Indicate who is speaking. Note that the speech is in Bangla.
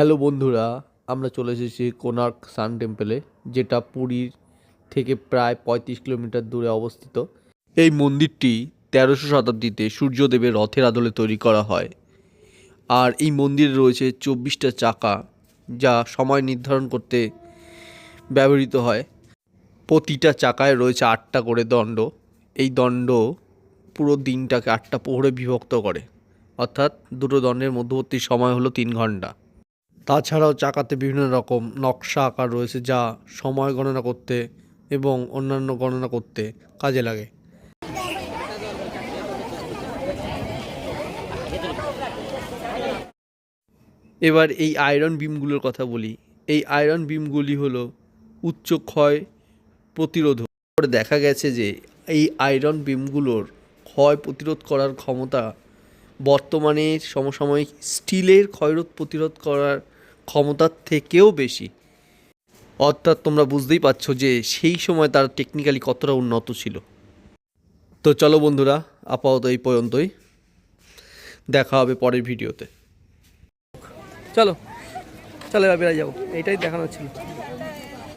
Speaker 1: হ্যালো বন্ধুরা, আমরা চলে এসেছি কোণার্ক সান টেম্পলে, যেটা পুরীর থেকে প্রায় 35 কিলোমিটার দূরে অবস্থিত। এই মন্দিরটি 1300 শতাব্দীতে সূর্যদেবের রথের আদলে তৈরি করা হয়। আর এই মন্দিরে রয়েছে 24টা চাকা, যা সময় নির্ধারণ করতে ব্যবহৃত হয়। প্রতিটা চাকায় রয়েছে 8টা করে দণ্ড। এই দণ্ড পুরো দিনটাকে 8টা প্রহরে বিভক্ত করে, অর্থাৎ দুটো দণ্ডের মধ্যবর্তী সময় হলো 3 ঘন্টা। তাছাড়াও চাকাতে বিভিন্ন রকম নকশা আঁকা রয়েছে, যা সময় গণনা করতে এবং অন্যান্য গণনা করতে কাজে লাগে। এবার এই আয়রন বিমগুলোর কথা বলি। এই আয়রন বিমগুলি হলো উচ্চ ক্ষয় প্রতিরোধক। দেখা গেছে যে এই আয়রন বিমগুলোর ক্ষয় প্রতিরোধ করার ক্ষমতা বর্তমানে সমসাময়িক স্টিলের ক্ষয়রোধ প্রতিরোধ করার ক্ষমতার থেকেও বেশি। অর্থাৎ তোমরা বুঝতেই পারছো যে সেই সময় তার টেকনিক্যালি কতটা উন্নত ছিল। তো চলো বন্ধুরা, আপাতত এই পর্যন্তই। দেখা হবে পরের ভিডিওতে।
Speaker 2: চলো চলো এবার বেরিয়ে যাবো, এইটাই দেখানো ছিল।